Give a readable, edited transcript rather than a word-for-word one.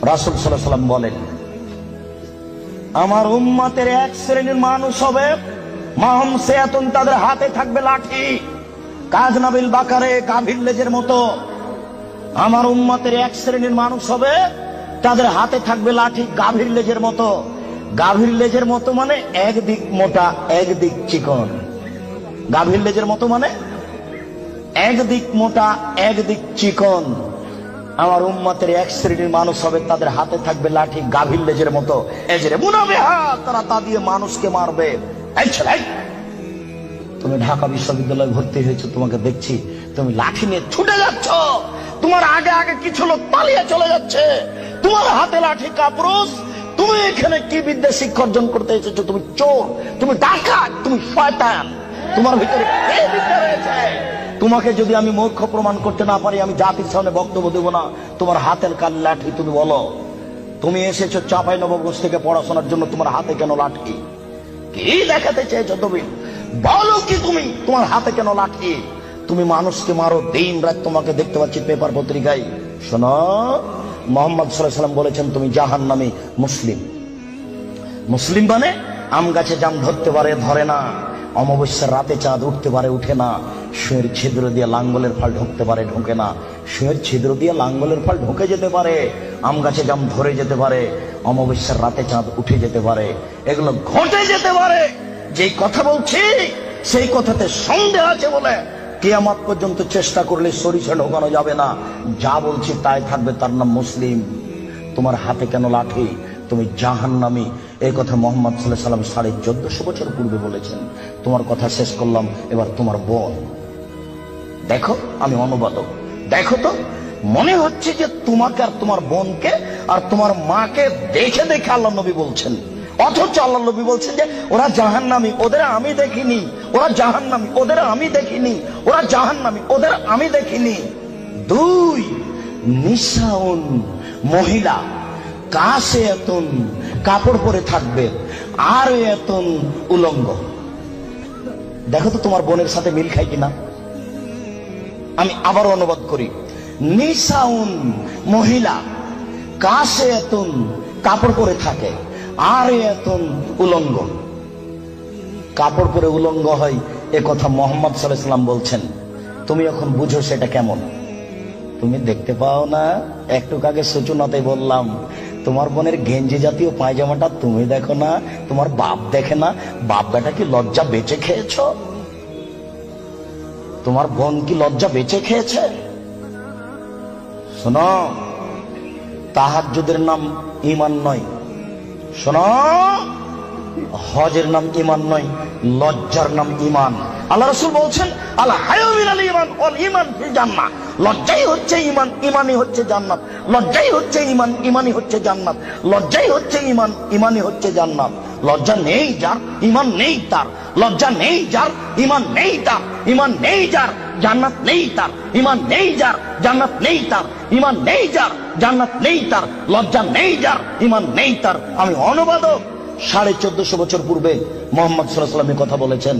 রাসূল সাল্লাল্লাহু আলাইহি ওয়াসাল্লাম বলেন, আমার উম্মতের এক শ্রেণীর মানুষ হবে, মাহুম সিয়াতুন, তাদের হাতে থাকবে লাঠি, কাজনাবিল বাকারে, গাভীর লেজের মতো। আমার উম্মতের এক শ্রেণীর মানুষ হবে, তাদের হাতে থাকবে লাঠি গাভীর লেজের মতো। গাভীর লেজের মতো মানে একদিক মোটা একদিক চিকন। গাভীর লেজের মতো মানে একদিক মোটা একদিক চিকন। আমার উম্মতের এক শ্রেণীর মানুষ হবে, তাদের হাতে থাকবে লাঠি গাভীর লেজের মতো। এজরে মুনাবিহা, তারা তা দিয়ে মানুষকে মারবে। এই ছেলে, তুমি ঢাকা বিশ্ববিদ্যালয়ে ভর্তি হয়েছো, তোমাকে দেখছি তুমি লাঠি নিয়ে ছুটে যাচ্ছ, তোমার আগে আগে কিছু লোক পালিয়ে চলে যাচ্ছে, তোমার হাতে লাঠি কাপুরুষ। তুমি এখানে কি বিদ্যা শিক্ষা অর্জন করতে এসেছো? তুমি চোর, তুমি ডাকাত, তুমি শয়তান। তোমার ভিতরে কে বিদ্যা রয়েছে? তোমাকে যদি আমি মূর্খ প্রমাণ করতে না পারি, আমি জাতির সামনে বক্তব্য দেব না। তোমার হাতের কাল লাঠি, তুমি বলো। তুমি এসেছো চাঁপাইনবাবগঞ্জ থেকে পড়াশোনার জন্য, তোমার হাতে কেন লাঠি? কি দেখাতে চেয়েছো তুমি? বলো কি তুমি, তোমার হাতে কেন লাঠি? তুমি মানুষকে মারো দিন রাত, তোমাকে দেখতে পাচ্ছি পেপার পত্রিকায়। শোনো, মুহাম্মদ সাল্লাল্লাহু আলাইহি ওয়াসাল্লাম বলেছেন তুমি জাহান্নামী মুসলিম। মুসলিম মানে আম গাছে জাম ধরতে পারে, ধরে না। অমাবস্যার রাতে চাঁদ উঠতে পারে, উঠে না। শুঁয়ের ছিদ্র দিয়ে লাঙ্গলের ফাল ঢুকতে পারে, ঢোকে না। শুঁয়ের ছিদ্র দিয়ে লাঙ্গলের ফাল ঢুকে যেতে পারে, আম গাছে জাম ধরে যেতে পারে, অমাবস্যার রাতে চাঁদ উঠে যেতে পারে, এগুলো ঘটে যেতে পারে। যেই কথা বলছি সেই কথাতে সন্দেহ আছে বলে কিয়ামত পর্যন্ত চেষ্টা করলে সরিষা ঢোকানো যাবে না। যা বলছি তাই থাকবে, তার নাম মুসলিম। তোমার হাতে কেন লাঠি? তুমি জাহান্নামী। এই কথা মুহাম্মদ সাল্লাল্লাহু আলাইহি ওয়াসাল্লাম 1450 বছর পূর্বে বলেছেন। তোমার কথা শেষ করলাম, এবার তোমার বোন। দেখো, আমি অনুবাদক। দেখো তো, মনে হচ্ছে যে তোমাকে আর তোমার বোনকে আর তোমার মাকে দেখে দেখে আল্লাহ নবী বলছেন, অথচ আল্লাহ নবী বলছেন যে ওরা জাহান্নামী, ওদের আমি দেখিনি। ওরা জাহান্নামী, ওদের আমি দেখিনি। ওরা জাহান্নামী, ওদের আমি দেখিনি। দুই, নিসাউন, মহিলা, কাসিয়াতুন, কাপড় পরে থাকবে, আর এতুন, উলঙ্গ। দেখো তো তোমার বোনের সাথে মিল খায় কিনা। আমি আবার অনুবাদ করি। নিসাউন, মহিলা, কাসিয়াতুন, কাপড় পরে থাকে, আর এতুন, উলঙ্গ। কাপড় পরে উলঙ্গ হয়, এ কথা মুহাম্মদ সাল্লাল্লাহু আলাইহি ওয়াসাল্লাম বলছেন। তুমি এখন বুঝো সেটা কেমন। তুমি দেখতে পাও না, একটু আগে সূচনাতে বললাম, তোমার বোনের গেঞ্জি জাতীয় পায়জামাটা তুমি দেখো না, তোমার বাপ দেখে না। বাপ বেটা কি লজ্জা বেঁচে খেয়েছ? তোমার বোন কি লজ্জা বেঁচে খেয়েছে? শোনো, তাহাজ্জুদের নাম ঈমান নয়। শোনো, হজের নাম ঈমান নয়, লজ্জার নাম ঈমান। আল্লাহ রাসূল বলছেন, আল হায়া মিনাল ঈমান ওয়াল ঈমান ফিল জান্নাহ। লজ্জাই হচ্ছে ঈমান, ঈমানই হচ্ছে জান্নাত। লজ্জাই হচ্ছে ঈমান, ঈমানই হচ্ছে জান্নাত। লজ্জাই হচ্ছে ঈমান, ঈমানই হচ্ছে জান্নাত। লজ্জা নেই যার, ঈমান নেই তার। লজ্জা নেই যার, ঈমান নেই তার। ঈমান নেই যার, জান্নাত নেই তার। ঈমান নেই যার, জান্নাত নেই তার। ঈমান নেই যার, জান্নাত নেই তার। লজ্জা নেই যার, ঈমান নেই তার। আমি অনুবাদক। 1450 বছর পূর্বে মুহাম্মদ সাল্লাল্লাহু আলাইহি ওয়াসাল্লাম কথা বলেছেন।